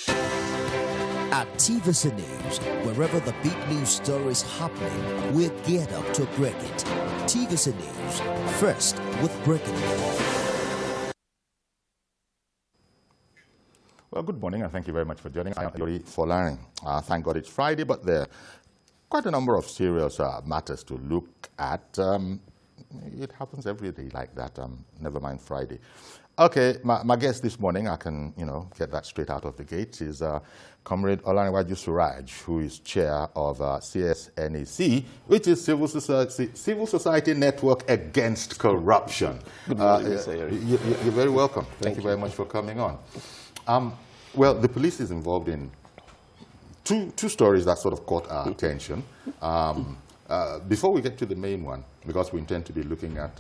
At TVC News, wherever the big news story is happening, we're geared up to break it. TVC News, first with breaking news. Well, good morning and thank you very much for joining. I'm Yori Folarin. Thank God it's Friday, but there are quite a number of serious matters to look at. It happens every day like that, never mind Friday. Okay, my guest this morning, I can, get that straight out of the gate, is Comrade Olaniwaju Suraj, who is chair of CSNAC, which is Civil Society Network Against Corruption. Good morning, you're very welcome. Thank you very much for coming on. Well, the police is involved in two stories that sort of caught our attention. Before we get to the main one, because we intend to be looking at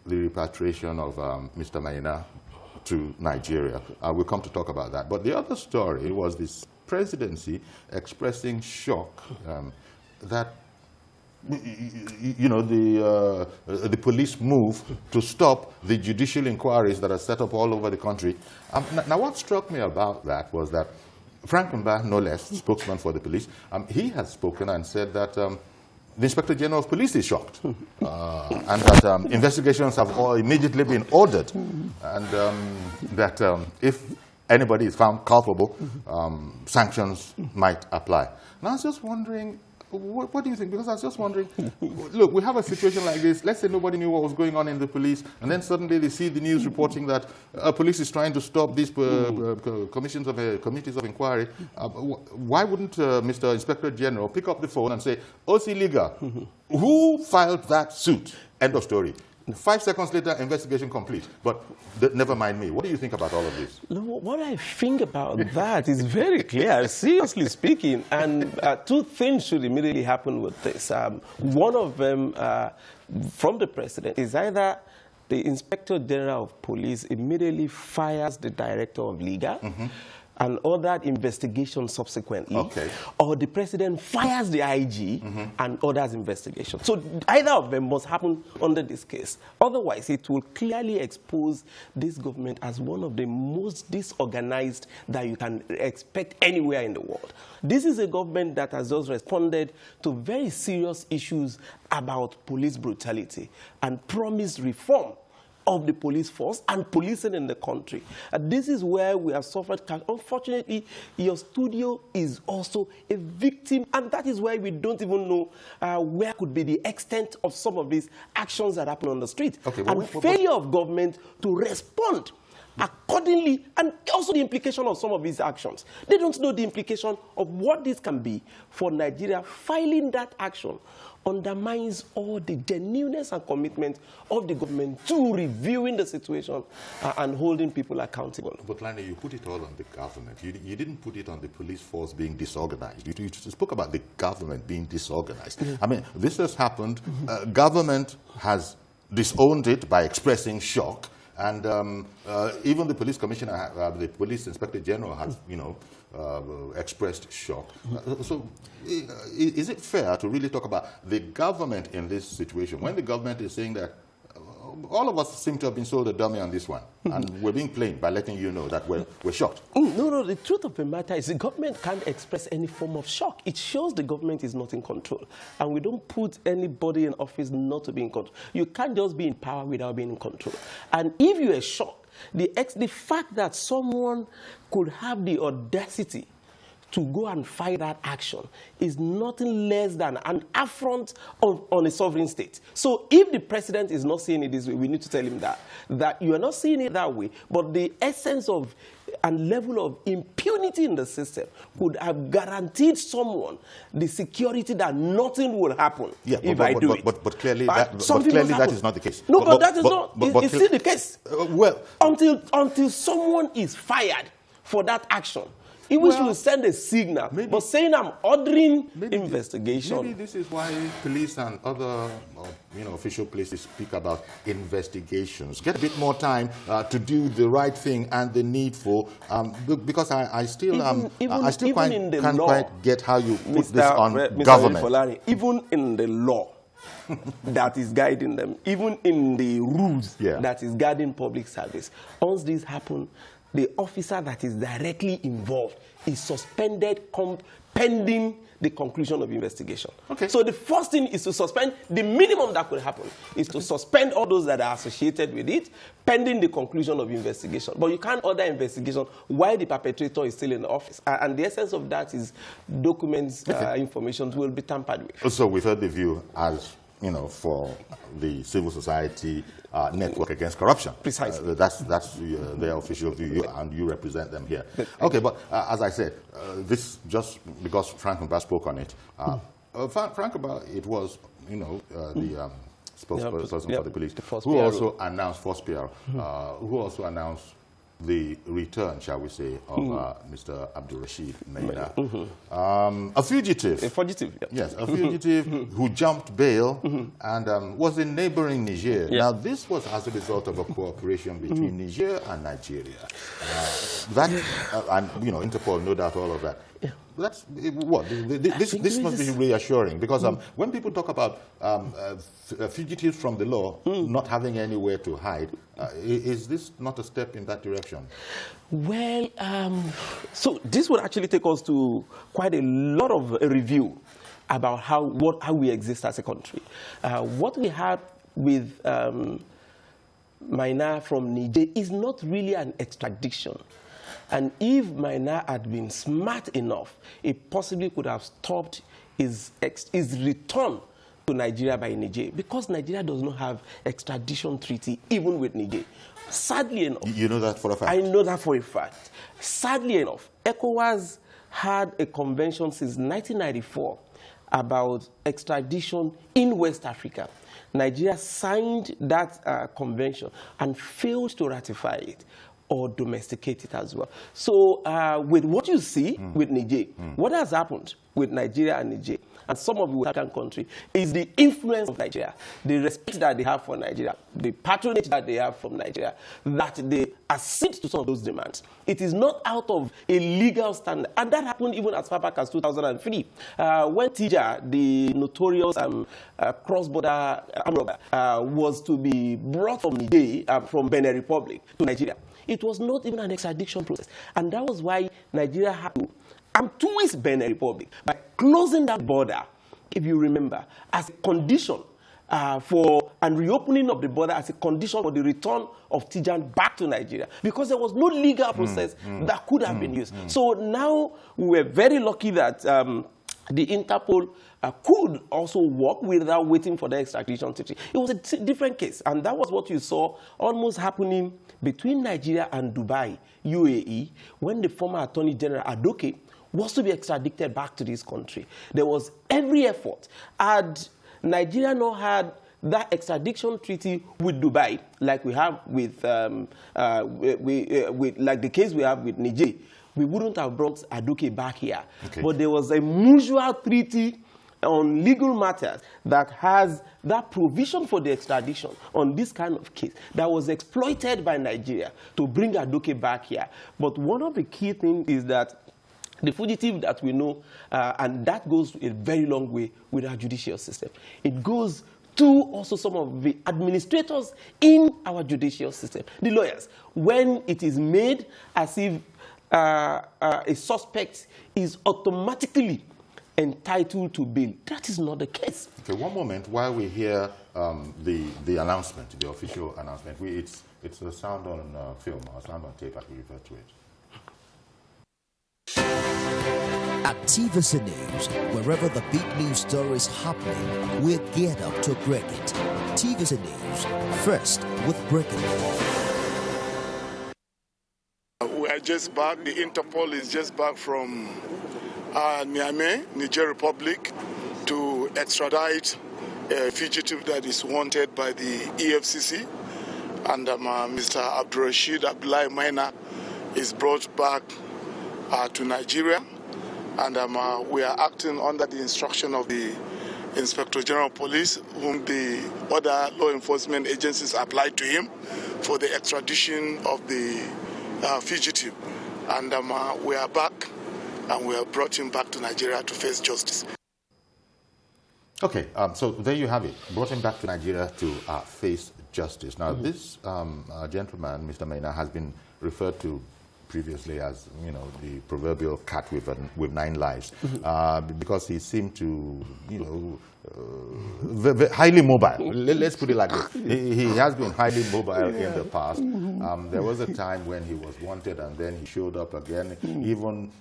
the repatriation of Mr. Maina to Nigeria. We'll come to talk about that. But the other story was this presidency expressing shock that the police move to stop the judicial inquiries that are set up all over the country. Now, what struck me about that was that Frank Mba, no less, spokesman for the police, he has spoken and said that the Inspector General of Police is shocked, and that investigations have all immediately been ordered, and that if anybody is found culpable, sanctions might apply. Now, I was just wondering, what do you think? Because I was just wondering, look, we have a situation like this. Let's say nobody knew what was going on in the police, and then suddenly they see the news reporting that police is trying to stop these committees of inquiry. Why wouldn't Mr. Inspector General pick up the phone and say, OC Liga, who filed that suit? End of story. 5 seconds later, investigation complete. But never mind me. What do you think about all of this? No, what I think about that is very clear, seriously speaking. And two things should immediately happen with this. One of them from the president is either the Inspector General of Police immediately fires the Director of Legal and ordered investigation subsequently, or the president fires the IG and orders investigation. So either of them must happen under this case. Otherwise, it will clearly expose this government as one of the most disorganized that you can expect anywhere in the world. This is a government that has just responded to very serious issues about police brutality and promised reform of the police force and policing in the country. This is where we have suffered. Unfortunately, your studio is also a victim, and that is why we don't even know where could be the extent of some of these actions that happen on the street. And failure of government to respond accordingly, and also the implication of some of these actions. They don't know the implication of what this can be for Nigeria. Filing that action undermines all the genuineness and commitment of the government to reviewing the situation and holding people accountable. But Lani, you put it all on the government. You didn't put it on the police force being disorganized. You spoke about the government being disorganized. I mean, this has happened. Government has disowned it by expressing shock. And even the police commissioner, the police inspector general has, expressed shock. So is it fair to really talk about the government in this situation when the government is saying that all of us seem to have been sold a dummy on this one, and we're being played by letting you know that we're shocked? No, the truth of the matter is the government can't express any form of shock. It shows the government is not in control. And we don't put anybody in office not to be in control. You can't just be in power without being in control. And if you are shocked, the fact that someone could have the audacity to go and fight that action is nothing less than an affront on a sovereign state. So if the president is not seeing it this way, we need to tell him that you are not seeing it that way, but the essence of and level of impunity in the system could have guaranteed someone the security that nothing will happen if I do it. But clearly, that is not the case. No, but that is not. It's still the case. Until someone is fired for that action, in which will send a signal, but saying I'm ordering investigation. Maybe this is why police and other official places speak about investigations. Get a bit more time to do the right thing and the needful, because I still can't quite get how you put this on government. Folani, even in the law that is guiding them, even in the rules that is guiding public service, once this happens, the officer that is directly involved is suspended pending the conclusion of investigation. Okay. So the first thing is to suspend. The minimum that could happen is to suspend all those that are associated with it pending the conclusion of investigation. But you can't order investigation while the perpetrator is still in office. And the essence of that is documents, information will be tampered with. So we've heard the view as, you know, for the civil society network against corruption. Precisely. That's their official view, and you represent them here. Okay, but as I said, this just because Frank Mba spoke on it. Frank Mba, it was, you know, the spokesperson for the police, who also announced Force PR, who also announced the return, shall we say, of Mr. Abdul-Rashid Maina, a fugitive. A fugitive, yeah. Yes, a fugitive who jumped bail and was in neighboring Niger. Yeah. Now, this was as a result of a cooperation between Niger and Nigeria. And, you know, Interpol, no doubt all of that. Yeah. That's what this must be reassuring, because when people talk about fugitives from the law not having anywhere to hide, is this not a step in that direction? Well, so this would actually take us to quite a lot of a review about how we exist as a country. What we had with Maina from Niger is not really an extradition. And if Maina had been smart enough, it possibly could have stopped his return to Nigeria by Niger, because Nigeria does not have extradition treaty even with Niger. Sadly enough. You know that for a fact? I know that for a fact. Sadly enough, ECOWAS had a convention since 1994 about extradition in West Africa. Nigeria signed that convention and failed to ratify it or domesticate it as well. So with what you see with Niger, what has happened with Nigeria and Niger, and some of the West African countries, is the influence of Nigeria, the respect that they have for Nigeria, the patronage that they have from Nigeria, that they accede to some of those demands. It is not out of a legal standard. And that happened even as far back as 2003, when Tija, the notorious cross-border armed robber, was to be brought from Niger, from Benin Republic to Nigeria. It was not even an extradition process. And that was why Nigeria had to twist Benin Republic by closing that border, if you remember, as a condition and reopening of the border as a condition for the return of Tijan back to Nigeria, because there was no legal process that could have been used. So now we were very lucky that the Interpol could also work without waiting for the extradition treaty. It was a different case, and that was what you saw almost happening between Nigeria and Dubai, UAE, when the former Attorney General Adoke was to be extradited back to this country. There was every effort. Had Nigeria not had that extradition treaty with Dubai, like we have with like the case we have with Niger, we wouldn't have brought Adoke back here. Okay. But there was a mutual treaty on legal matters that has that provision for the extradition on this kind of case that was exploited by Nigeria to bring Adoke back here. But one of the key things is that the fugitive that we know, and that goes a very long way with our judicial system. It goes to also some of the administrators in our judicial system, the lawyers. When it is made as if a suspect is automatically entitled to bail, that is not the case. Okay, one moment while we hear the announcement, the official announcement. It's a sound on film, or sound on tape, as we refer to it. At TVC News, wherever the big news story is happening, we're geared up to break it. TVC News, first with breaking news. We are just back. The Interpol is just back from Niamey, Niger Republic, to extradite a fugitive that is wanted by the EFCC. And Mr. Abdul-Rashid Maina is brought back to Nigeria. And we are acting under the instruction of the Inspector General of Police, whom the other law enforcement agencies applied to him for the extradition of the fugitive. And we are back, and we have brought him back to Nigeria to face justice. Okay, so there you have it. Brought him back to Nigeria to face justice. Now, this gentleman, Mr. Maina, has been referred to previously as, you know, the proverbial cat with 9 lives, because he seemed to, you know, highly mobile. Let's put it like this. He has been highly mobile in the past. There was a time when he was wanted and then he showed up again. Even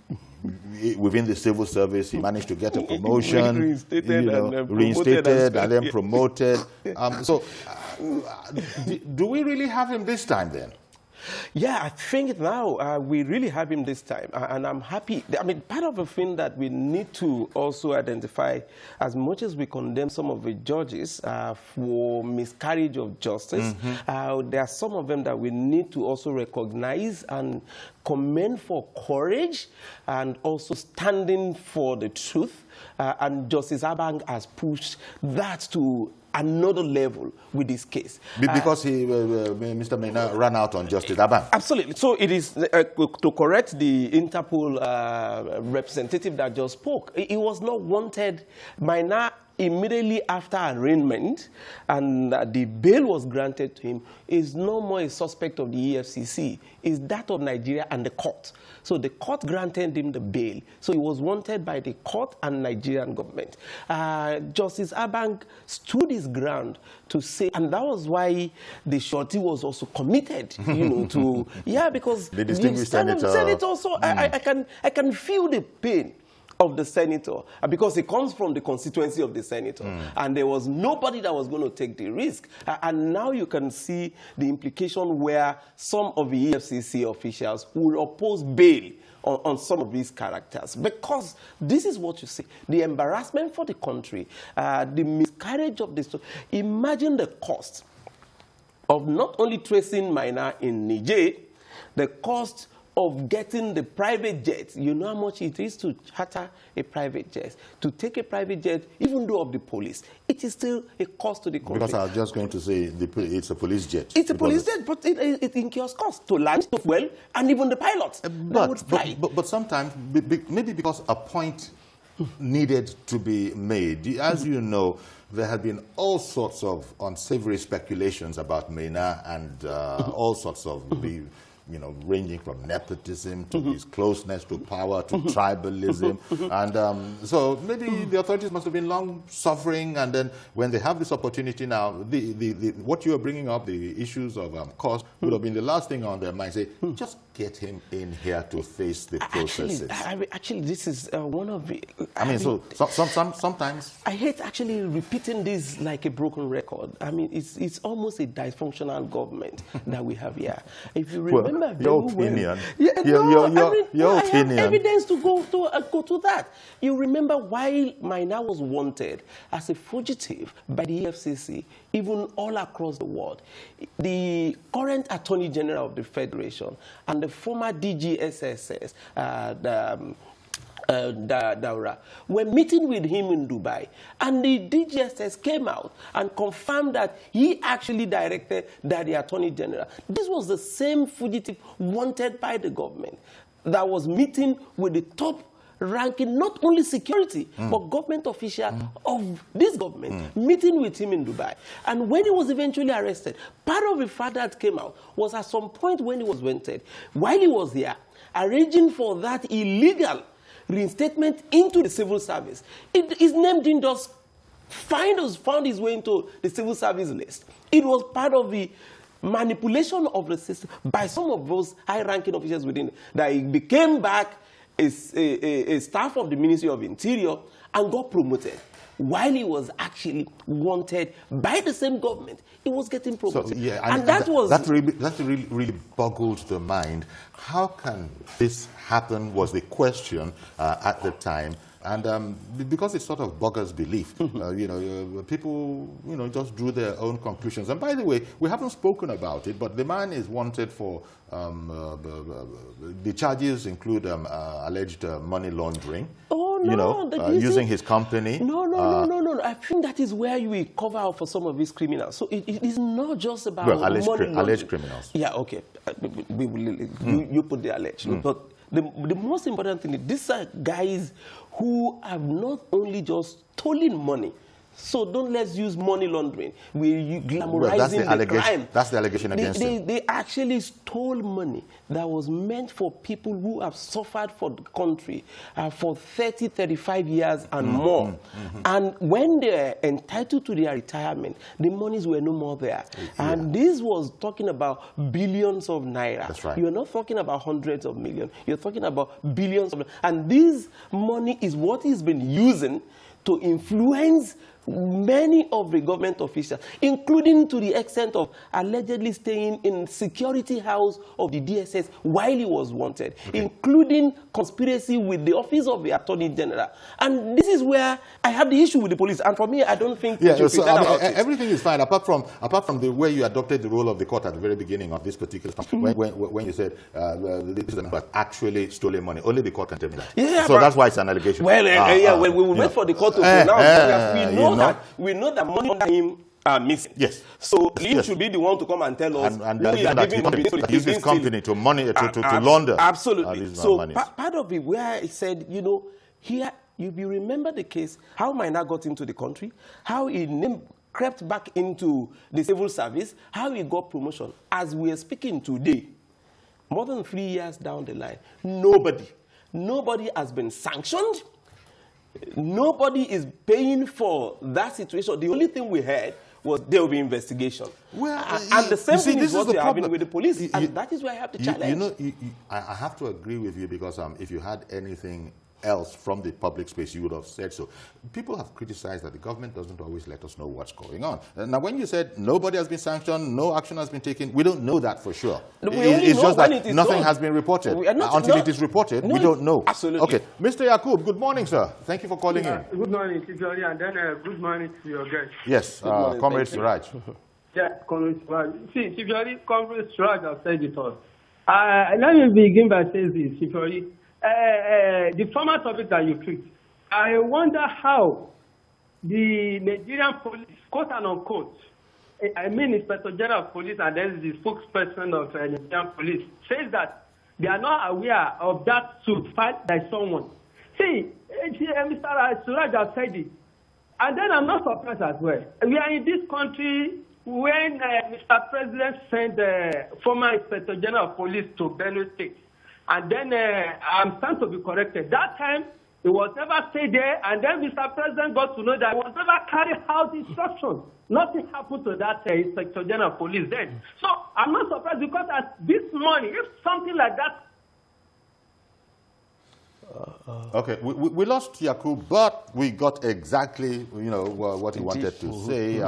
within the civil service, he managed to get a promotion, reinstated and then promoted. Do we really have him this time then? Yeah, I think now we really have him this time, and I'm happy. I mean, part of the thing that we need to also identify, as much as we condemn some of the judges for miscarriage of justice, there are some of them that we need to also recognize and commend for courage and also standing for the truth. And Justice Abang has pushed that to another level with this case. Because Mr. Maina ran out on Justice Abang. Absolutely. So it is, to correct the Interpol representative that just spoke, he was not wanted. Maina, immediately after arraignment and the bail was granted to him, is no more a suspect of the EFCC. Is that of Nigeria and the court. So the court granted him the bail. So he was wanted by the court and Nigerian government. Justice Abang stood his ground to say, and that was why the shorty was also committed, you know, to, because the distinguished senator. Also, I can feel the pain of the senator, because he comes from the constituency of the senator, and there was nobody that was going to take the risk. And now you can see the implication where some of the EFCC officials will oppose bail on some of these characters, because this is what you see: the embarrassment for the country, the miscarriage of this. Imagine the cost of not only tracing Maina in Niger, the cost of getting the private jet. You know how much it is to charter a private jet, to take a private jet, even though of the police. It is still a cost to the country. Because I was just going to say it's a police jet. It's a police jet, but it incurs cost to land, to fuel, and even the pilots. But sometimes, maybe because a point needed to be made. As you know, there have been all sorts of unsavory speculations about Maina and all sorts of ranging from nepotism to his closeness to power to tribalism. And so maybe the authorities must have been long suffering, and then when they have this opportunity now, what you are bringing up, the issues of cost, would have been the last thing on their mind. Say, just get him in here to face the processes. Actually, this is one of the... Sometimes... I hate actually repeating this like a broken record. I mean, it's almost a dysfunctional government that we have here. If you remember... Your opinion. Your opinion. I have evidence to go to that. You remember why Maina was wanted as a fugitive by the EFCC, even all across the world. The current Attorney General of the Federation and the former DGSSS, Daura, were meeting with him in Dubai, and the DGSS came out and confirmed that he actually directed that the Attorney General. This was the same fugitive wanted by the government that was meeting with the top ranking, not only security, but government official of this government, meeting with him in Dubai. And when he was eventually arrested, part of the fact that came out was at some point when he was wanted, while he was here, arranging for that illegal reinstatement into the civil service. His name didn't just found his way into the civil service list. It was part of the manipulation of the system by some of those high-ranking officials within it, that he became back a staff of the Ministry of Interior and got promoted. While he was actually wanted by the same government, he was getting promoted. So, and that really boggled the mind. How can this happen was the question at the time. And because it sort of boggles belief, people, just drew their own conclusions. And by the way, we haven't spoken about it, but the man is wanted for, the charges include alleged money laundering. Using his company. No. I think that is where you will cover out for some of these criminals. So it is not just about alleged criminals. Yeah, okay. You put the alleged. But the most important thing is these are guys who have not only just stolen money So don't let's use money laundering. We're glamorizing the crime. That's the allegation against him. They actually stole money that was meant for people who have suffered for the country for 30, 35 years and more. And when they're entitled to their retirement, the monies were no more there. Yeah. And this was talking about billions of naira. That's right. You're not talking about hundreds of millions. You're talking about billions of. And this money is what he's been using to influence many of the government officials, including to the extent of allegedly staying in security house of the DSS while he was wanted, including conspiracy with the office of the Attorney General. And this is where I have the issue with the police. And for me, I don't think everything is fine, apart from the way you adopted the role of the court at the very beginning of this particular stuff, when you said this is actually stolen money. Only the court can tell me that. Yeah, so that's why it's an allegation. Well, we will wait for the court to pronounce. We know that money under him are missing. Yes. So he should be the one to come and tell us and use his company to launder. Absolutely. So part of it where he said, you know, here, if you remember the case, how Maina got into the country, how he crept back into the civil service, how he got promotion. As we are speaking today, more than 3 years down the line, nobody has been sanctioned. Nobody is paying for that situation. The only thing we heard was there will be investigation. Well, and the same thing is what we're having with the police. And that is why I have to challenge. I have to agree with you, because if you had anything else from the public space, you would have said so. People have criticized that the government doesn't always let us know what's going on. Now, when you said nobody has been sanctioned, no action has been taken, we don't know that for sure. It's just that nothing has been reported. Until it is reported, we don't know. Absolutely. Okay. Mr. Yakub, good morning, sir. Thank you for calling in. Good morning, Tijoli, and then good morning to your guest. Yes, Comrade Suraj. Yeah, Comrade Suraj. See, Tijoli, Comrade Suraj has said it all. Let me begin by saying this, Tijoli. The format of it that you treat, I wonder how the Nigerian police, quote and unquote, I mean Inspector General of Police and then the spokesperson of Nigerian Police, says that they are not aware of that suit filed by someone. See, Mr. Suraj has said it. And then I'm not surprised as well. We are in this country when Mr. President sent former Inspector General of Police to Benue State. And then I'm starting to be corrected. That time, it was never stayed there, and then Mr. President got to know that it was never carried out instructions. Nothing happened to that Inspector General of Police then. So I'm not surprised, because at this morning, if something like that. Okay, we lost Yakub, but we got exactly what he wanted to say.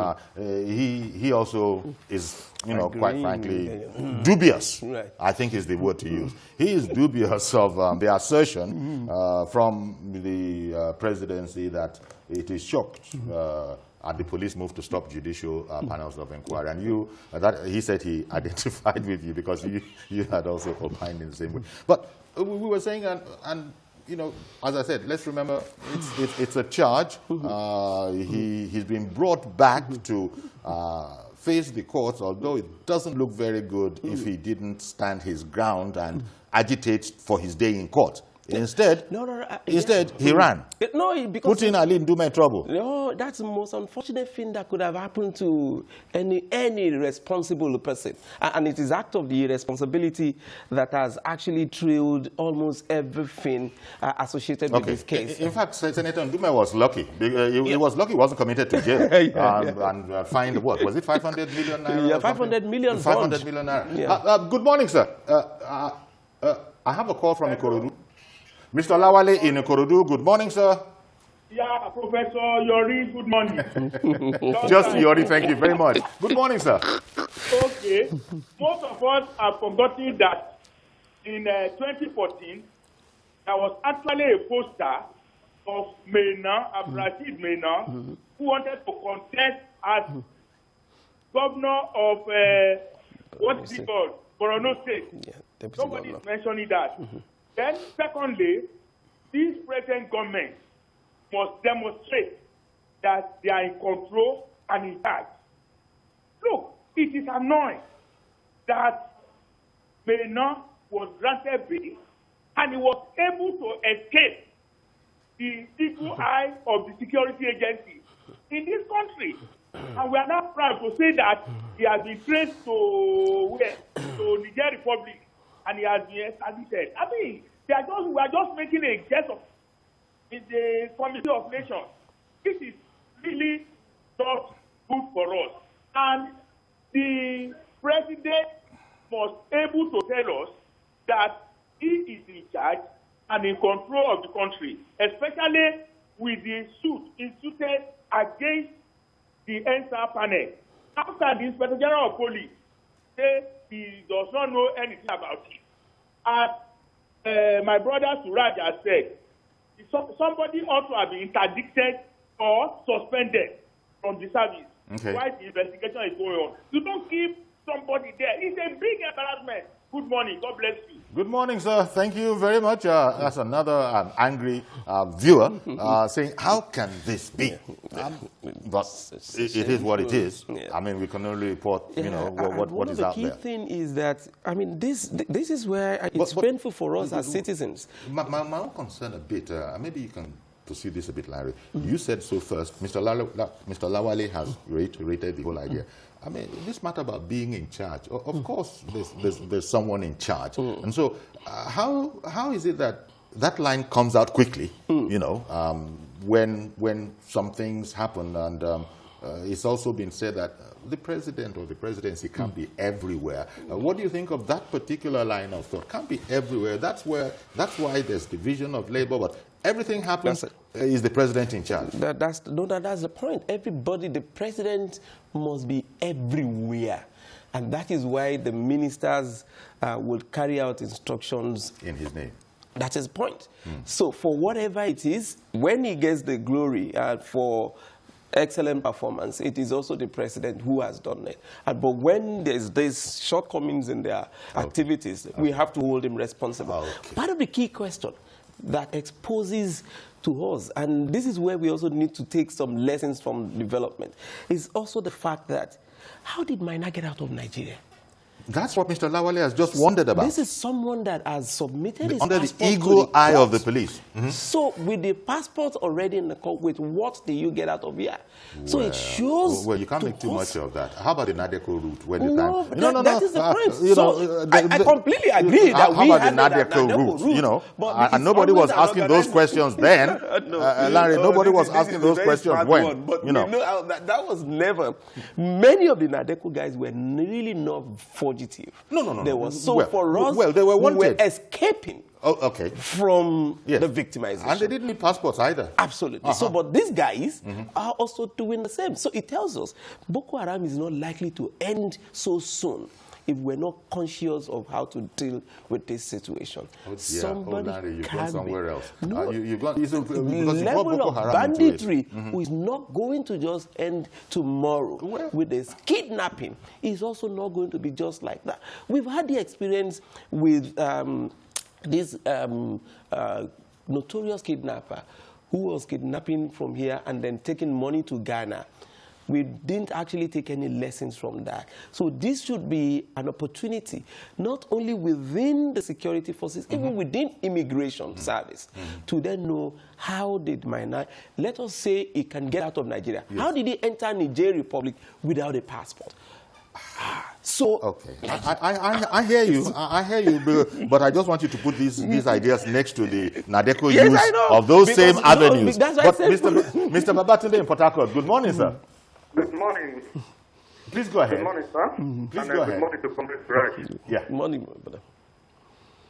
He also is quite frankly dubious. Right. I think is the word to use. He is dubious of the assertion from the presidency that it is shocked at the police move to stop judicial panels of inquiry. And he said he identified with you because you had also opined in the same way. But we were saying, and as I said, let's remember, it's a charge. He's been brought back to face the courts, although it doesn't look very good if he didn't stand his ground and agitate for his day in court. Instead, he ran. Because Putting Ali Ndume in trouble. No, that's the most unfortunate thing that could have happened to any responsible person. And it is act of the irresponsibility that has actually trailed almost everything associated with this case. In fact, Senator Ndume was lucky. He was lucky he wasn't committed to jail. And fined, what? Was it 500 million naira? Yeah, 500 million. 500 million naira. Yeah. Good morning, sir. I have a call from Ikorodu. Mr. Lawale in Ikorodu, good morning, sir. Yeah, Professor Yori, good morning. Just Yori, thank you very much. Good morning, sir. Okay. Most of us have forgotten that in 2014, there was actually a poster of Maina, Abdulrashid Maina, who wanted to contest as governor of, what is it called? Borno State. Yeah, nobody is mentioning that. Then, secondly, this present government must demonstrate that they are in control and in charge. Look, it is annoying that Maina was granted bail and he was able to escape the evil eye of the security agency. in this country. And we are not proud to say that he has been traced to where? To Niger Republic, and he has been extradited. I mean, we are just making a guess of the Committee of Nations. This is really not good for us. And the president must able to tell us that he is in charge and in control of the country, especially with the suit instituted against the NSA panel. After the Inspector General of Police said he does not know anything about it. And my brother Suraj has said, somebody ought to have been interdicted or suspended from the service while the investigation is going on. You don't keep somebody there. It's a big embarrassment. Good morning. God bless you. Good morning, sir. Thank you very much. That's another angry viewer saying, how can this be? But it is what it is. Yeah. I mean, we can only report, you know, what is out there. The key thing is that, I mean, this is where it's painful for us as citizens. My own concern a bit, maybe you can pursue this a bit, Larry. You said so first. Mr. Lawale has reiterated the whole idea. I mean, this matter about being in charge, of course there's someone in charge. And so how is it that that line comes out quickly, you know, when some things happen? And it's also been said that the president or the presidency can't be everywhere. What do you think of that particular line of thought? Can't be everywhere. That's why there's division of labor, but everything happens, is the president in charge? That's the point. Everybody, the president must be everywhere. And that is why the ministers will carry out instructions in his name. That is the point. So for whatever it is, when he gets the glory for excellent performance, it is also the president who has done it. But when there's shortcomings in their activities, we have to hold him responsible. Part of the key question that exposes to us, and this is where we also need to take some lessons from development, is also the fact that how did Maina get out of Nigeria? That's what Mr. Lawale has just wondered about. This is someone that has submitted his under passport the eagle eye of the police. So with the passport already in the court, with what do you get out of here? So it shows. Well, you can't make too much of that. How about the Nadeko route? When no, the time, that is the point. I completely agree that we had the Nadeko route. You know, and nobody was asking those questions then. Larry, nobody was asking those questions when. But you know, that was never. Many of the Nadeko guys were really not fugitive. No. They were for us. Well, they were wanted. We were escaping. From the victimization. And they didn't need passports either. Absolutely. So, but these guys are also doing the same. So it tells us Boko Haram is not likely to end so soon if we're not conscious of how to deal with this situation. Somebody you've gone somewhere else. No, you've gone, because level of banditry is not going to just end tomorrow with this kidnapping. It's also not going to be just like that. We've had the experience with this notorious kidnapper who was kidnapping from here and then taking money to Ghana. We didn't actually take any lessons from that. So this should be an opportunity, not only within the security forces, even within immigration service, to then know how did Maina, let us say he can get out of Nigeria. Yes. How did he enter Niger Republic without a passport? So I hear you. I hear you, but I just want you to put these ideas next to the Nadeko use of those same avenues. But Mr. Babatunde in Port Harcourt, good morning, sir. Good morning. Please go ahead. Good morning, sir. Please go ahead. Good morning to Comrade Suraj. Yeah. Good morning, brother.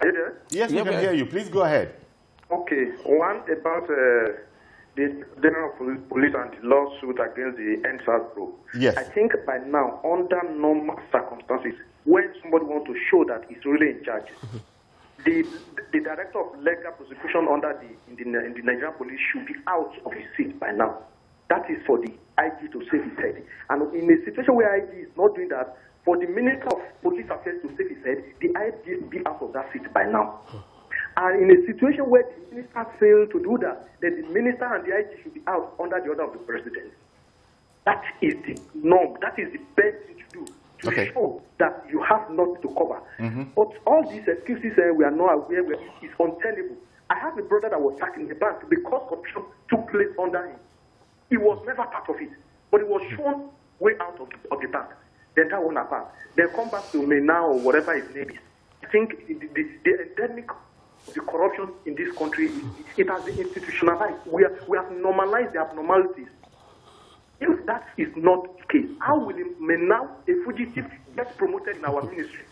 Are you there? Yes, we can hear you. Please go ahead. Okay. One about the General Police and the lawsuit against the NSAS group. Yes. I think by now, under normal circumstances, when somebody wants to show that he's really in charge, the director of legal prosecution under the Nigerian police should be out of his seat by now. That is for the IG to save his head. And in a situation where IG is not doing that, for the Minister of Police Affairs to save his head, the IG should be out of that seat by now. And in a situation where the minister failed to do that, then the minister and the IG should be out under the order of the president. That is the norm. That is the best thing to do to show that you have not to cover. But all these excuses we are not aware is untenable. I have a brother that was sacked in the bank because corruption took place under him. He was never part of it, but he was shown way out of the bank. Then that one apart. Then come back to Maina or whatever his name is. I think the endemic of the corruption in this country, it has been institutionalized. We have normalized the abnormalities. If that is not the case, how will Maina, a fugitive, get promoted in our ministry?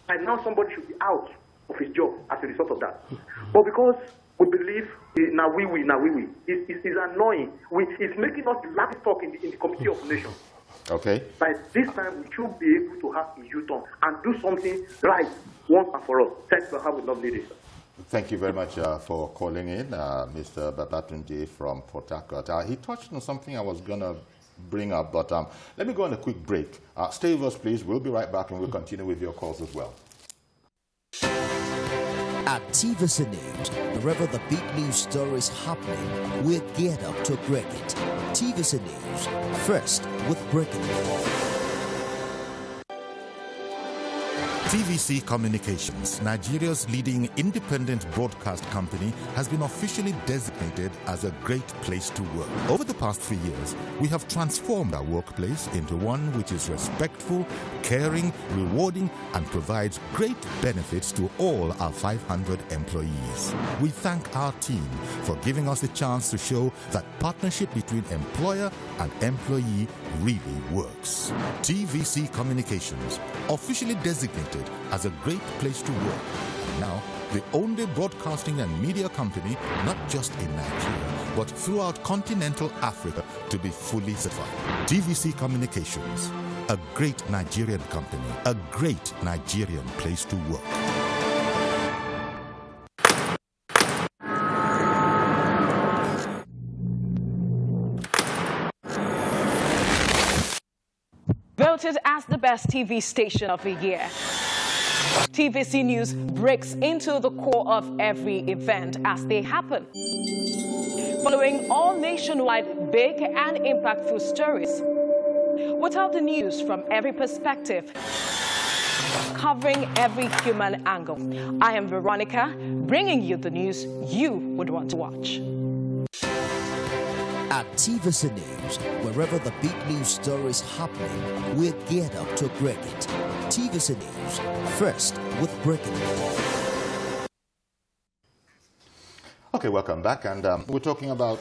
And now somebody should be out of his job as a result of that. But because we believe now we, it's annoying. It's making us laugh talk in the Committee of Nations. Okay. By this time, we should be able to have a U-turn and do something right once and for all. Thanks for having lovely day, sir. Thank you very much for calling in, Mr. Babatunde from Port Harcourt. He touched on something I was going to bring up, but let me go on a quick break. Stay with us, please. We'll be right back, and we'll continue with your calls as well. At TVC News, wherever the big news story is happening, we're geared up to break it. TVC News, first with breaking news. TVC Communications, Nigeria's leading independent broadcast company, has been officially designated as a great place to work. Over the past 3 years, we have transformed our workplace into one which is respectful, caring, rewarding, and provides great benefits to all our 500 employees. We thank our team for giving us the chance to show that partnership between employer and employee really works. TVC Communications, officially designated as a great place to work. And now, the only broadcasting and media company, not just in Nigeria, but throughout continental Africa, to be fully certified. TVC Communications, a great Nigerian company, a great Nigerian place to work. Voted as the best TV station of the year. TVC News breaks into the core of every event as they happen. Following all nationwide big and impactful stories. Without the news from every perspective. Covering every human angle. I am Veronica, bringing you the news you would want to watch. At TVC News, wherever the big news story is happening, we're geared up to break it. TVC News, first with breaking news. Okay, welcome back. And we're talking about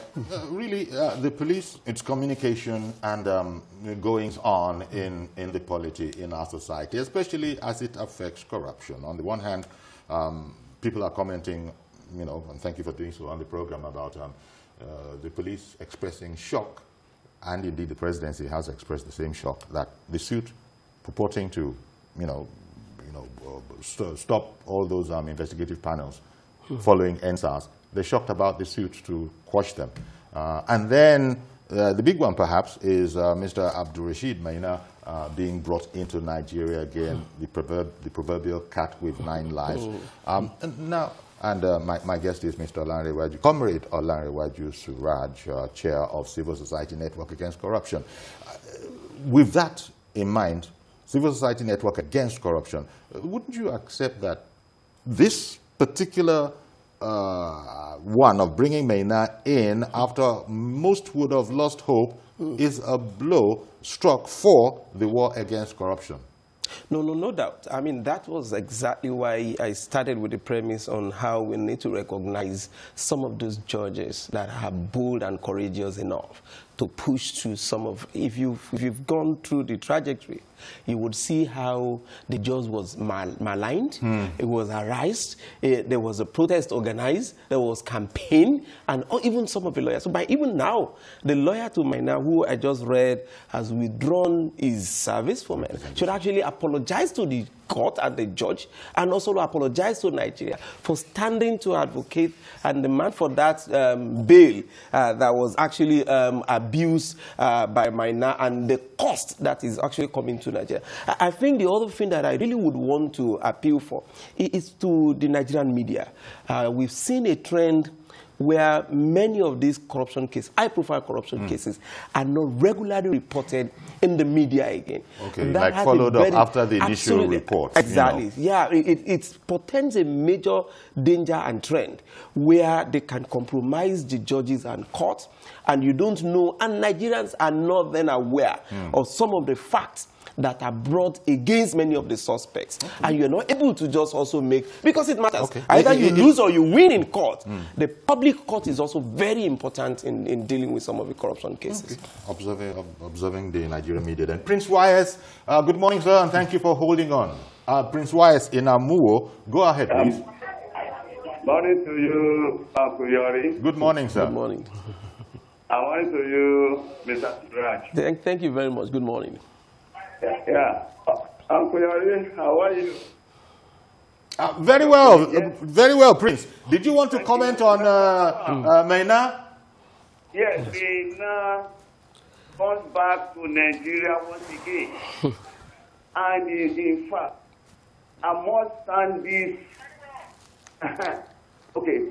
really the police, its communication and goings on in the polity in our society, especially as it affects corruption. On the one hand, people are commenting, and thank you for doing so on the program, about the police expressing shock, and indeed the presidency has expressed the same shock, that the suit purporting to, stop all those investigative panels following NSAS, they're shocked about the suit to quash them. And then the big one perhaps is Mr. Abdulrasheed Maina being brought into Nigeria again, the proverbial cat with 9 lives. And my guest is Mr. Olanrewaju, Comrade Olanrewaju Suraj, Chair of Civil Society Network Against Corruption. With that in mind, Civil Society Network Against Corruption, wouldn't you accept that this particular one of bringing Maina in after most would have lost hope is a blow struck for the war against corruption? No doubt. I mean, that was exactly why I started with the premise on how we need to recognize some of those judges that are bold and courageous enough to push through some of, if you've gone through the trajectory, you would see how the judge was maligned, it was harassed, there was a protest organized, there was campaign, and even some of the lawyers. So by even now, the lawyer to Maina, who I just read, has withdrawn his service for Maina, should actually apologize to the court and the judge, and also apologize to Nigeria for standing to advocate and demand for that bail that was actually abused by Maina, and the cost that is actually coming to Nigeria. I think the other thing that I really would want to appeal for is to the Nigerian media. We've seen a trend where many of these corruption cases, high-profile corruption cases, are not regularly reported in the media again. Okay, like followed up after the initial report. Exactly. Yeah, it portends a major danger and trend where they can compromise the judges and courts, and you don't know, and Nigerians are not then aware of some of the facts that are brought against many of the suspects. And you're not able to just also make, because it matters. Either you lose or you win in court. The public court is also very important in dealing with some of the corruption cases. Observing the Nigerian media then. Prince Wise, good morning, sir, and thank you for holding on. Prince Wise in Amuwo, go ahead, please. Morning to you, Uncle Yori. Good morning, sir. Good morning. I morning to you, Mr. Raj. Thank you very much. Good morning. Yeah. Uncle Yori, how are you? Very well, Prince. Did you want to comment on Maina? Yes, Maina comes back to Nigeria once again. And in fact, I must stand this. Okay.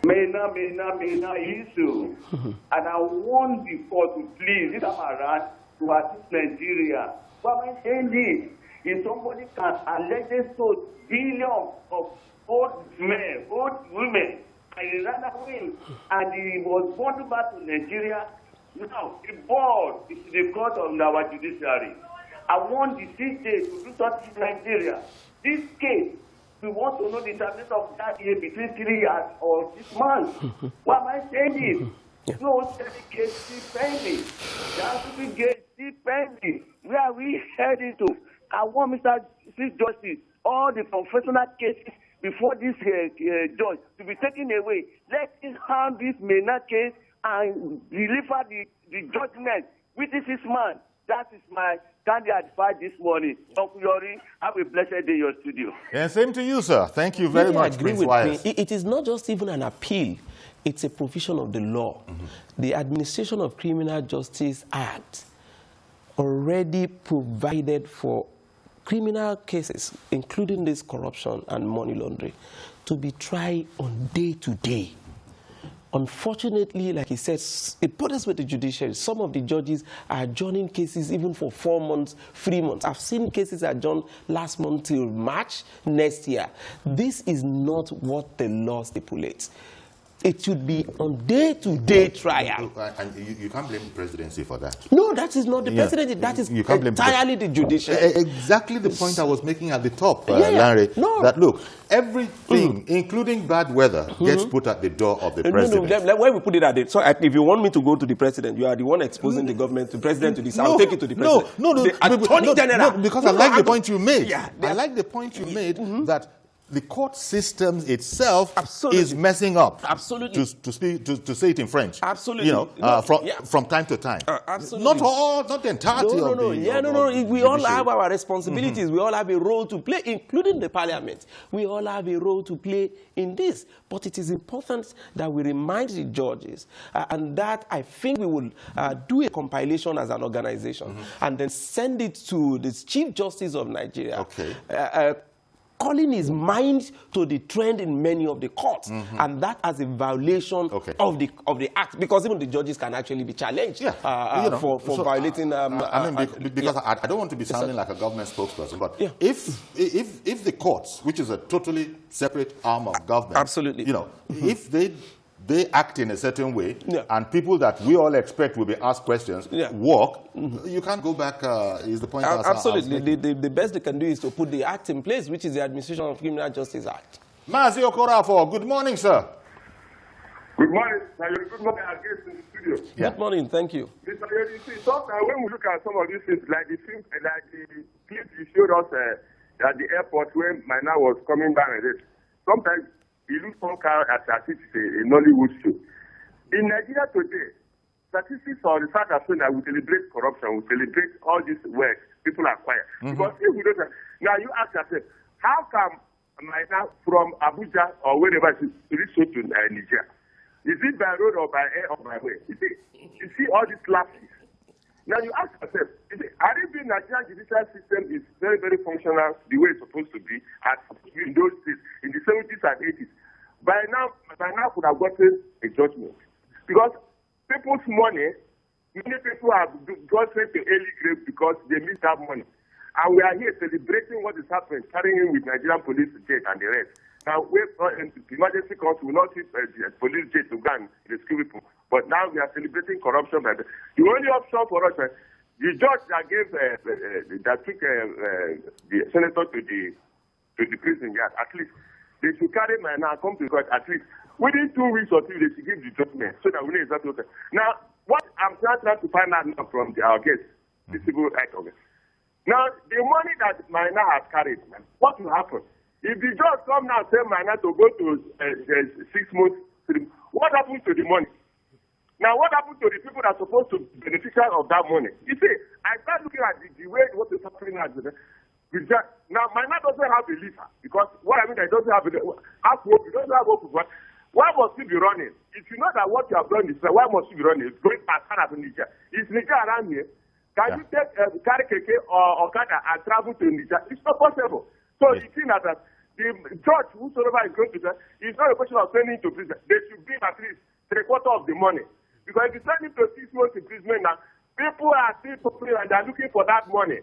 Maina issue. And I want the court to please, if I'm around, to assist Nigeria. But I'm saying this, if somebody can allegedly stole billions of old men, old women, and he ran away, and he was brought back to Nigeria, now the board is the court of our judiciary. I want the CJ to do something in Nigeria. This case, we want to know the termination of that year between 3 years or 6 months. Why am I saying this? No, case still pending. There has to be case still pending. Where are we heading to? I want Mr. Chief Justice, all the professional cases before this judge to be taken away. Let him hand this Maina case and deliver the judgment with this man. That is my kindly advice this morning. Uncle Yori, have a blessed day in your studio. Yeah, same to you, sir. Thank you very much, Prince Wise. It is not just even an appeal. It's a provision of the law. The Administration of Criminal Justice Act already provided for criminal cases, including this corruption and money laundering, to be tried on day-to-day. Unfortunately, like he says, it put us with the judiciary. Some of the judges are adjourning cases even for 4 months, 3 months. I've seen cases adjourned last month till March next year. This is not what the law stipulates. It should be on day-to-day trial. And you can't blame the presidency for that. No, that is not the presidency. That is entirely the judiciary. Exactly the point I was making at the top, Larry. No. That look, everything, including bad weather, gets put at the door of the president. No, why we put it at the... So if you want me to go to the president, you are the one exposing the government, the president to this. I'll take it to the president. No, because I like the point you made. I like the point you made that the court system itself is messing up. Absolutely. To say it in French. Absolutely. You know, from time to time. Absolutely. Not the entirety of the... We all have our responsibilities. We all have a role to play, including the parliament. We all have a role to play in this. But it is important that we remind the judges, and that I think we will do a compilation as an organization, and then send it to the Chief Justice of Nigeria. Okay. Calling his mind to the trend in many of the courts, and that as a violation of the act, because even the judges can actually be challenged for violating. Because I don't want to be sounding like a government spokesperson, but if the courts, which is a totally separate arm of government, if they act in a certain way, and people that we all expect will be asked questions walk, you can't go back, is the point. Absolutely. The best they can do is to put the act in place, which is the Administration of Criminal Justice Act. Mazi Okorafo, good morning, sir. Good morning. Good morning, I guess, in the studio. Good morning, thank you. Mr. Yori, sometimes when we look at some of these things, like the clip you showed us at the airport when Maina was coming down with it, sometimes it looks somehow as if it's a Nollywood show. In Nigeria today, statistics on the fact that we celebrate corruption, we celebrate all this work people acquire. Because if we don't, now you ask yourself, how come Maina from Abuja or wherever she reach to Nigeria? Is it by road or by air or by way? You see all these lapses. Now you ask yourself, the Nigerian judicial system is very, very functional the way it's supposed to be in those days, in the 70s and 80s. by now could have gotten a judgment. Because people's money, many people have gotten to early grave because they missed that money. And we are here celebrating what is happening, carrying in with Nigerian police jet and the rest. Now, emergency courts will not hit police jet to go and rescue people. But now we are celebrating corruption. The only option for us, the judge that gave, that took the senator to the prison yard, at least they should carry Maina and come to court at least within 2 weeks or 3 days to give the judgment so that we know exactly what. Now, what I'm trying to find out now from our guests, the civil rights office. Now, the money that Maina has carried, what will happen? If the judge come now and tell Maina to go to 6 months, what happens to the money? Now, what happens to the people that are supposed to be beneficiaries of that money? You see, I start looking at the way what is happening now. Now, Maina doesn't have a leader because what I mean, he doesn't have hope. He doesn't have hope. Why must he be running? If you know that what you have done is why must you be running? It's going as far as Niger. Is Niger around here? Can you take carry Keke or Okada and travel to Niger? It's not possible. So you see that the judge, whosoever is going to that, it's not a question of sending to prison. They should give at least 3/4 of the money. Because if you send him to 6 months imprisonment now, people are still suffering and they're looking for that money.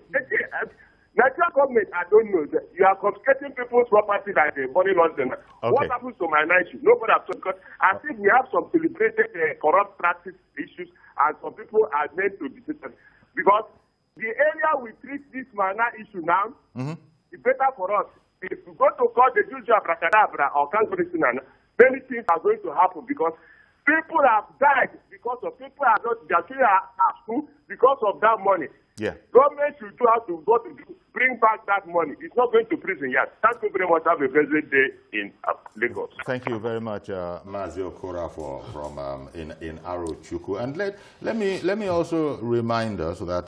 Nigerian government, I don't know, you are confiscating people's property like a money laundering. Okay. What happens to my issue? Nobody has talked. I think we have some celebrated corrupt practice issues and some people are meant to be citizens. Because the area we treat this Maina issue now, it's better for us. If we go to court, the judge abracadabra or many things are going to happen because people have died because of people are not, their children are school because of that money. Yeah. Government should do how to go to bring back that money. It's not going to prison yet. Thank you very much. Have a blessed day in Lagos. Thank you very much, Mazi Okora from in Arochukwu. And let me also remind us that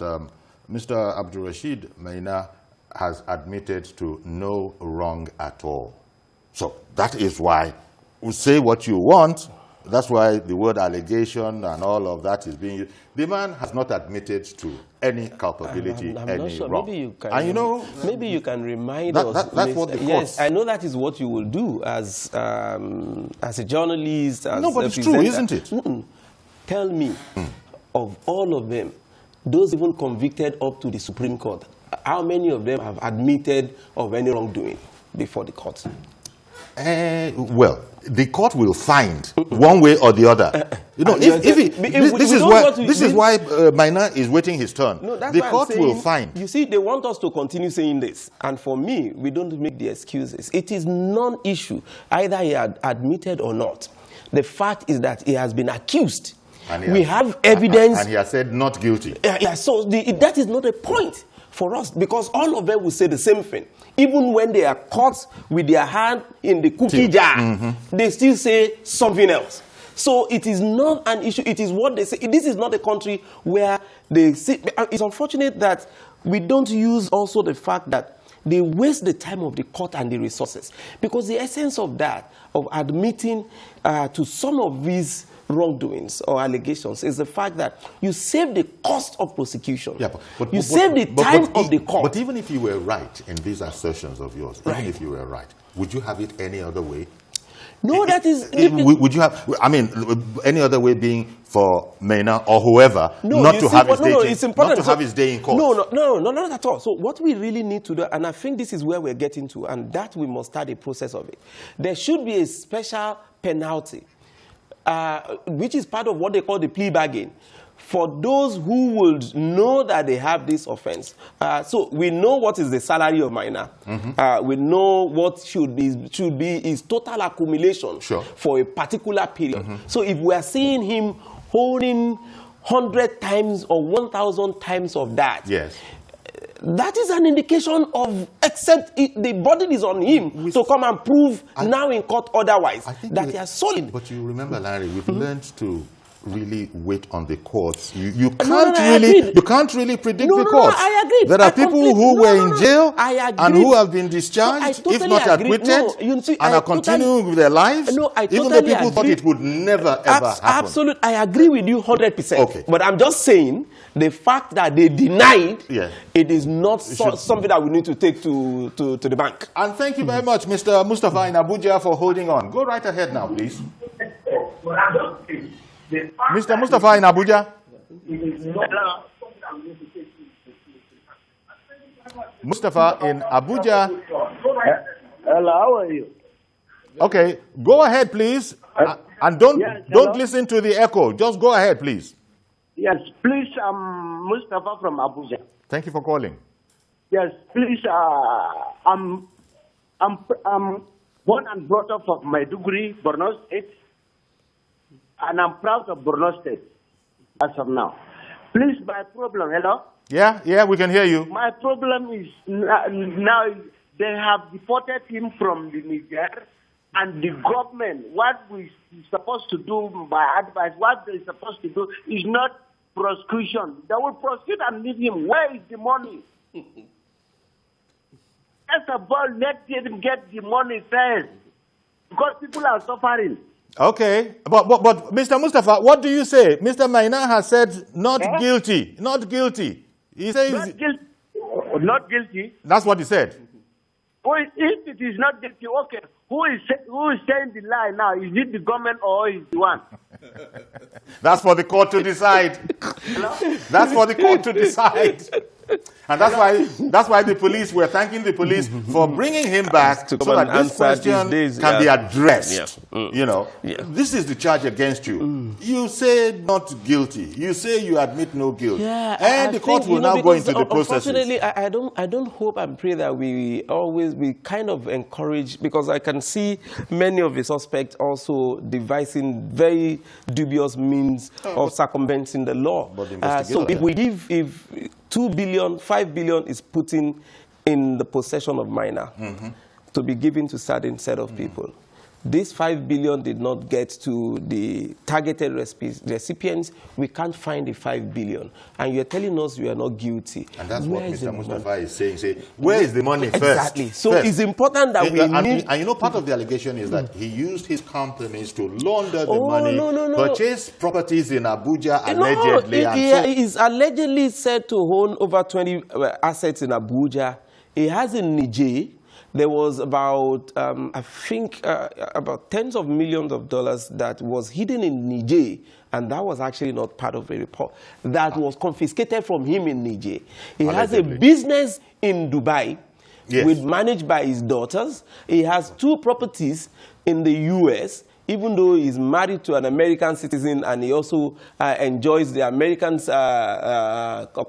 Mr. Abdulrasheed Maina has admitted to no wrong at all. So that is why we say what you want. That's why the word allegation and all of that is being used. The man has not admitted to any culpability, I'm any not sure. wrong. Maybe you can, and you know, maybe you can remind us. That's what the courts. Yes, I know that is what you will do as a journalist. As no, but it's true, isn't it? Tell me, of all of them, those even convicted up to the Supreme Court, how many of them have admitted of any wrongdoing before the court? Well, the court will find one way or the other. You know, this is why Maina is waiting his turn. No, the court will find. You see, they want us to continue saying this, and for me, we don't make the excuses. It is non-issue, either he had admitted or not. The fact is that he has been accused. We have evidence, and he has said not guilty. So that is not a point for us, because all of them will say the same thing. Even when they are caught with their hand in the cookie jar, they still say something else. So it is not an issue. It is what they say. This is not a country where they say. It's unfortunate that we don't use also the fact that they waste the time of the court and the resources. Because the essence of that, of admitting to some of these wrongdoings or allegations, is the fact that you save the cost of prosecution. Yeah, you save the time of the court. But even if you were right in these assertions of yours, even if you were right, would you have it any other way? No, that is... Would you have, I mean, any other way being for Maina or whoever not to have his day in court? No, not at all. So what we really need to do, and I think this is where we're getting to, and that we must start a process of it. There should be a special penalty, which is part of what they call the plea bargain, for those who would know that they have this offense. So we know what is the salary of Maina. We know what should be his total accumulation for a particular period. So if we are seeing him holding 100 times or 1,000 times of that, that is an indication of, except the burden is on him to come and prove now in court otherwise that he has sold. But you remember, Larry, we've learned to really wait on the courts. You can't really predict the courts. I agree. There are people who were in jail and who have been discharged, if not acquitted, and are continuing with their lives. Even though people thought it would never ever happen. Absolutely, I agree with you 100%. Okay. But I'm just saying the fact that they denied it is not something that we need to take to the bank. And thank you very much, Mr. Mustafa in Abuja, for holding on. Go right ahead now, please. Mr. Mustafa in Abuja. Mustafa in Abuja. Hello, how are you? Okay, go ahead, please. And don't listen to the echo. Just go ahead, please. Yes, please, Mustafa from Abuja. Thank you for calling. Yes, please, I'm born and brought up of Maiduguri, Borno State, and I'm proud of Borno State as of now. Please, my problem, hello? Yeah, we can hear you. My problem is now they have deported him from the Niger, and the government, what we're supposed to do, by advice, what they're supposed to do is not prosecution. They will prosecute and leave him. Where is the money? First of all, let them get the money first, because people are suffering. Okay, but Mr. Mustafa, what do you say? Mr. Maina has said not guilty, not guilty. He says not guilty. Not guilty. That's what he said. If it is not guilty, okay. Who is saying the lie now? Is it the government or is the one? That's for the court to decide. That's for the court to decide. And that's why the police, we're thanking the police for bringing him back so that this question can be addressed. You know, this is the charge against you. You say not guilty. You say you admit no guilt. And the court will now go into the processes. Unfortunately, I don't hope and pray that we kind of encourage, because I can see many of the suspects also devising very dubious means of circumventing the law. So if 2 billion, 5 billion is put in the possession of Maina to be given to certain set of people. This 5 billion did not get to the targeted recipients. We can't find the 5 billion. And you're telling us you are not guilty. And that's what Mr. Mustafa is saying. Say, where is the money first? Exactly. So it's important that and you know, part of the allegation is that he used his companies to launder the money, purchase properties in Abuja allegedly. He is allegedly said to own over 20 assets in Abuja. He has in Niger. There was about, I think, about tens of millions of dollars that was hidden in Niger, and that was actually not part of the report. That was confiscated from him in Niger. He has a business in Dubai, managed by his daughters. He has 2 properties in the U.S., even though he's married to an American citizen, and he also enjoys the American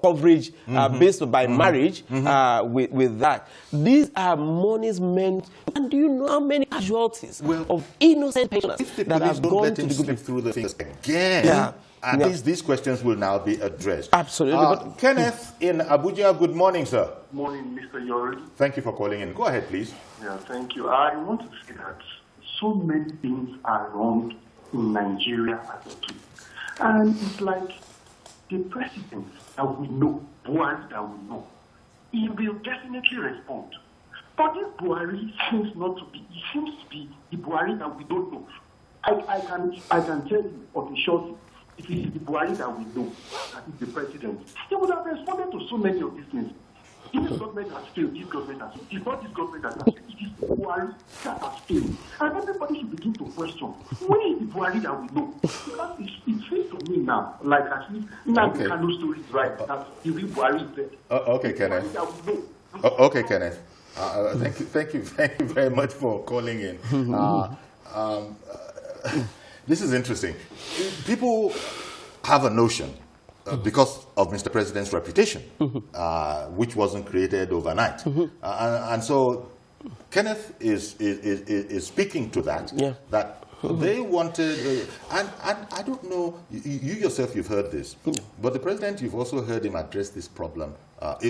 coverage based by marriage with that. These are monies meant, and do you know how many casualties of innocent patients that have gone to the slip through the fingers again? At least these questions will now be addressed. Absolutely. Kenneth in Abuja, good morning, sir. Morning, Mr. Yori. Thank you for calling in. Go ahead, please. Yeah, thank you. I want to say that so many things are wrong in Nigeria as a kid. And it's like the president that we know, Buhari that we know, he will definitely respond. But this Buhari seems not to be, he seems to be the Buhari that we don't know. I can tell you or assure you, if it is the Buhari that we know, that is the president, he would have responded to so many of these things. This government has failed, this government has failed. It's not this government that has failed, it is the Buhari that has failed. And everybody should begin to question, where is the Buhari that we know? Because it seems to me now, like as if the Kano story is right, that the real Buhari is there. Okay, Kenneth. Okay, Kenneth. Thank you very much for calling in. This is interesting. People have a notion, because of Mr. President's reputation, which wasn't created overnight. And so Kenneth is speaking to that, that They wanted, and I don't know, you yourself, you've heard this, but the president, you've also heard him address this problem,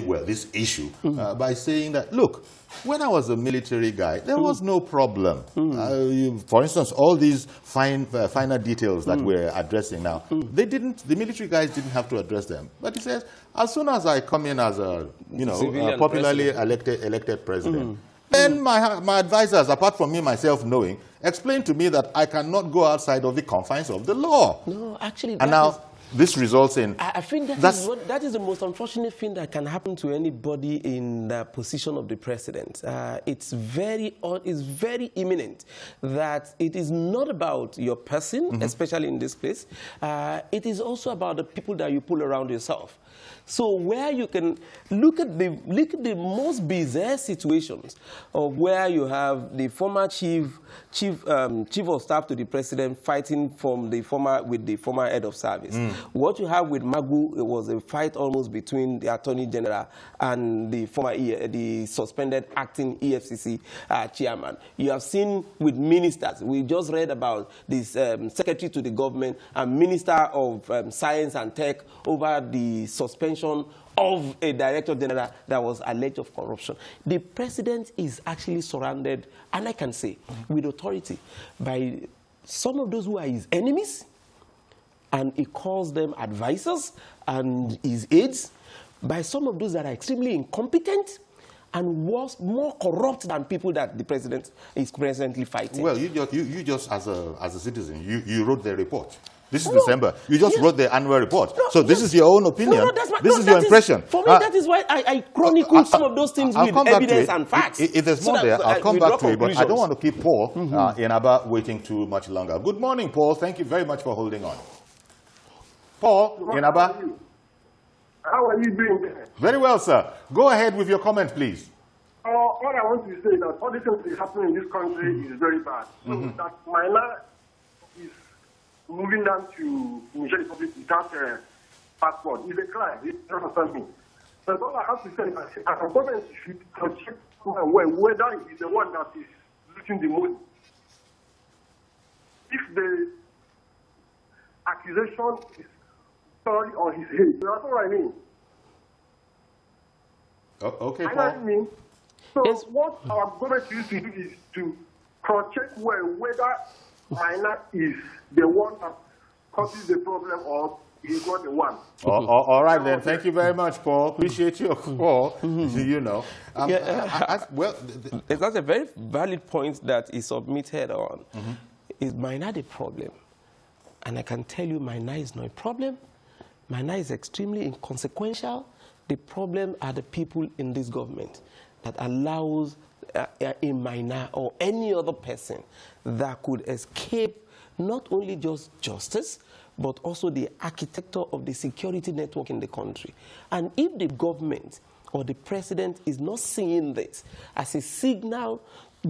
this issue, by saying that, look, when I was a military guy, there was no problem. For instance, all these finer details that we're addressing now, the military guys didn't have to address them. But he says, as soon as I come in as a, popularly elected president, then my advisors, apart from me myself knowing, explain to me that I cannot go outside of the confines of the law. No, actually, and now this results in... I think that is the most unfortunate thing that can happen to anybody in the position of the president. It's very imminent that it is not about your person, especially in this case. It is also about the people that you pull around yourself. So where you can look at the most bizarre situations of where you have the former chief of staff to the president fighting with the former head of service. What you have with Magu, it was a fight almost between the Attorney General and the suspended acting EFCC chairman. You have seen with ministers. We just read about this secretary to the government and minister of science and tech over the suspension of a director general that was alleged of corruption. The president is actually surrounded, and I can say, with authority by some of those who are his enemies, and he calls them advisors and his aides, by some of those that are extremely incompetent and was more corrupt than people that the president is presently fighting. Well, you just as a citizen, you wrote the report. This is December. You just wrote the annual report. So this is your own opinion. This is your impression. For me, that is why I chronicled some of those things with evidence and facts. If there's more there, I'll come back to it. But I don't want to keep Paul in about waiting too much longer. Good morning, Paul. Thank you very much for holding on. Paul, in Aba. How are you doing there? Very well, sir. Go ahead with your comment, please. All I want to say is that all the things that is happening in this country is very bad. So that Maina is moving down to Niger Republic without a passport is a crime. It's not something. But all I have to say is that our government should check whether he's the one that is looking the money. If the accusation is sorry on his head, that's what I mean. Okay, Paul. I mean. So what our government used to do is to cross-check whether Maina is the one that causes the problem or he's not the one. All right, then. Thank you very much, Paul. Appreciate your call. You know. That's a very valid point that is submitted on. Is Maina the problem? And I can tell you Maina is not a problem. Maina is extremely inconsequential. The problem are the people in this government that allows a Maina or any other person that could escape not only just justice, but also the architecture of the security network in the country. And if the government or the president is not seeing this as a signal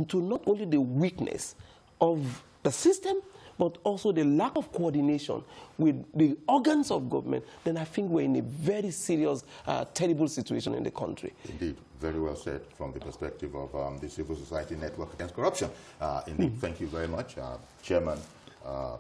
to not only the weakness of the system, but also the lack of coordination with the organs of government, then I think we're in a very serious, terrible situation in the country. Indeed, very well said from the perspective of the civil society network against corruption. Indeed, thank you very much, Chairman,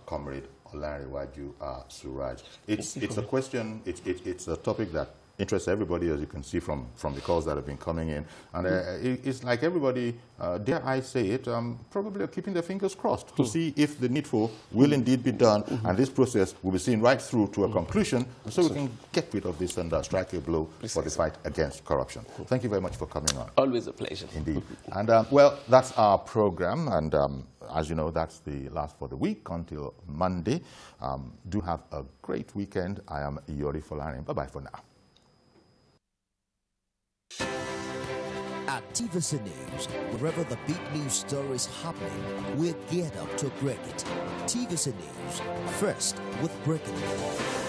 Comrade Olanrewaju Suraj. It's a question, it's a topic that interests everybody, as you can see from the calls that have been coming in. And it's like everybody, dare I say it, probably are keeping their fingers crossed to see if the needful will indeed be done, and this process will be seen right through to a conclusion, so we can get rid of this and strike a blow for the fight against corruption. Thank you very much for coming on. Always a pleasure. Indeed. And, well, that's our program, and as you know, that's the last for the week until Monday. Do have a great weekend. I am Yori Folarin. Bye-bye for now. At TVC News, wherever the big news story is happening, we're geared up to break it. TVC News, first with breaking news.